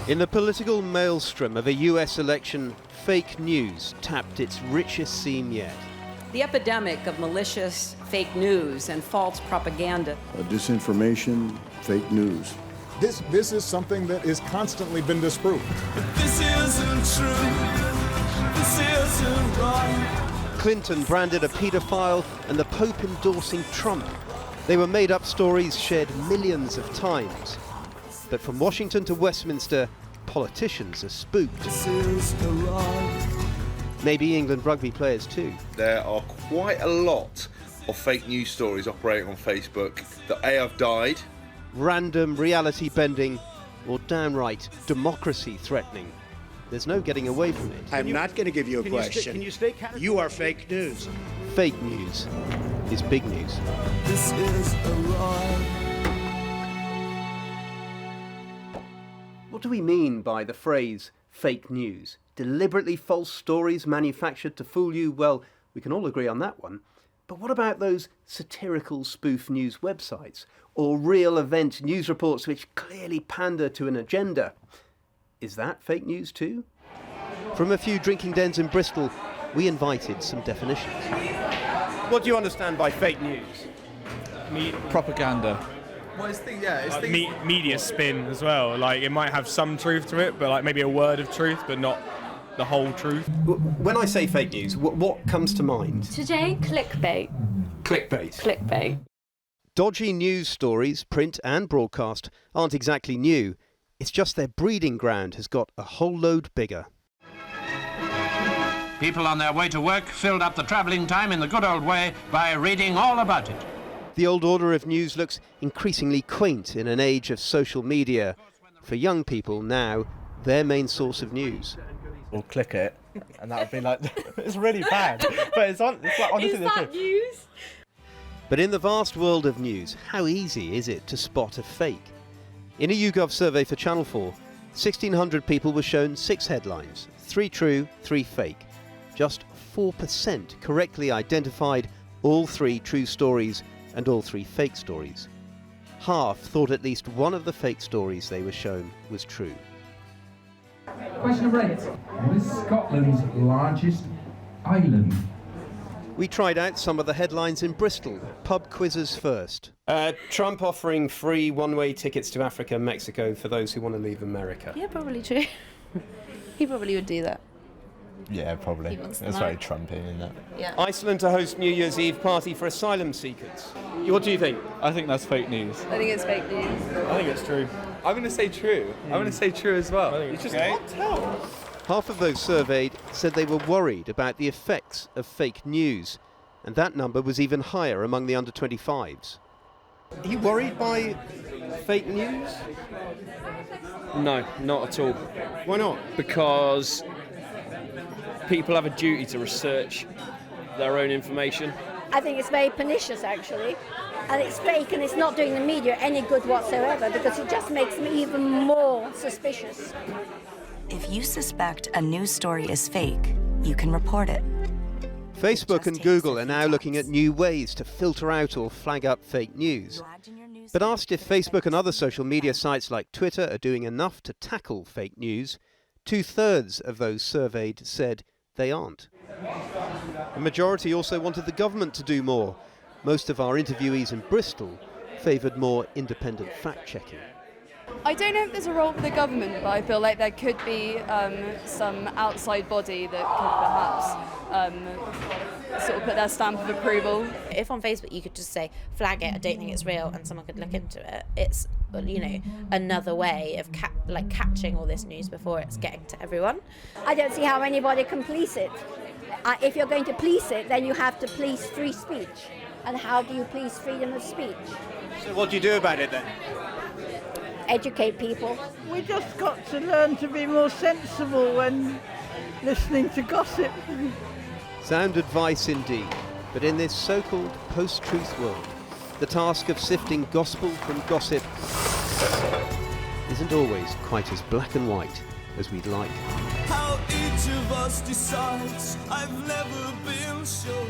In the political maelstrom of a US election, fake news tapped its richest seam yet. The epidemic of malicious fake news and false propaganda. Disinformation, fake news. This is something that is constantly been disproved. But this isn't true. This isn't right. Clinton branded a paedophile and the Pope endorsing Trump. They were made-up stories shared millions of times. But from Washington to Westminster, politicians are spooked. This is a lie. Maybe England rugby players too. There are quite a lot of fake news stories operating on Facebook that have died. Random, reality-bending, or downright democracy-threatening. There's no getting away from it. I'm not going to give you a question. You are fake news. Fake news is big news. This is a lie. What do we mean by the phrase fake news? Deliberately false stories manufactured to fool you? Well, we can all agree on that one. But what about those satirical spoof news websites? Or real event news reports which clearly pander to an agenda? Is that fake news too? From a few drinking dens in Bristol, we invited some definitions. What do you understand by fake news? Propaganda. Well, it's media spin as well. Like, it might have some truth to it, but like maybe a word of truth, but not the whole truth. When I say fake news, what comes to mind? Today, clickbait. Clickbait. Clickbait. Dodgy news stories, print and broadcast, aren't exactly new. It's just their breeding ground has got a whole load bigger. People on their way to work filled up the travelling time in the good old way by reading all about it. The old order of news looks increasingly quaint in an age of social media. For young people now, their main source of news. We'll click it, and that would be like, it's really bad. But it's like, honestly, is that news? But in the vast world of news, how easy is it to spot a fake? In a YouGov survey for Channel 4, 1,600 people were shown 6 headlines, 3 true, 3 fake. Just 4% correctly identified all 3 true stories and all 3 fake stories. Half thought at least one of the fake stories they were shown was true. Question number 8. What is Scotland's largest island? We tried out some of the headlines in Bristol. Pub quizzes first. Trump offering free one-way tickets to Africa and Mexico for those who want to leave America. Yeah, probably true. He probably would do that. Yeah, probably. It's very Trumpy, isn't it? Yeah. Iceland to host New Year's Eve party for asylum seekers. What do you think? I think that's fake news. I think it's fake news. I think it's true. I'm going to say true. I'm going to say true as well. I think You just okay. can't tell. Half of those surveyed said they were worried about the effects of fake news, and that number was even higher among the under-25s. Are you worried by fake news? No, not at all. Why not? Because people have a duty to research their own information. I think it's very pernicious, actually. And it's fake, and it's not doing the media any good whatsoever, because it just makes them even more suspicious. If you suspect a news story is fake, you can report it. Facebook and Google are now looking at new ways to filter out or flag up fake news. But asked if Facebook and other social media sites like Twitter are doing enough to tackle fake news, 2/3 of those surveyed said they aren't. A majority also wanted the government to do more. Most of our interviewees in Bristol favoured more independent fact-checking. I don't know if there's a role for the government, but I feel like there could be some outside body that could perhaps sort of put their stamp of approval. If on Facebook you could just say, flag it, I don't think it's real, and someone could look into it, it's, you know, another way of catching all this news before it's getting to everyone. I don't see how anybody can police it. If you're going to police it, then you have to police free speech. And how do you police freedom of speech? So what do you do about it then? Educate people. We just got to learn to be more sensible when listening to gossip. Sound advice indeed, but in this so-called post-truth world, the task of sifting gospel from gossip isn't always quite as black and white as we'd like. How each of us decides, I've never been sure.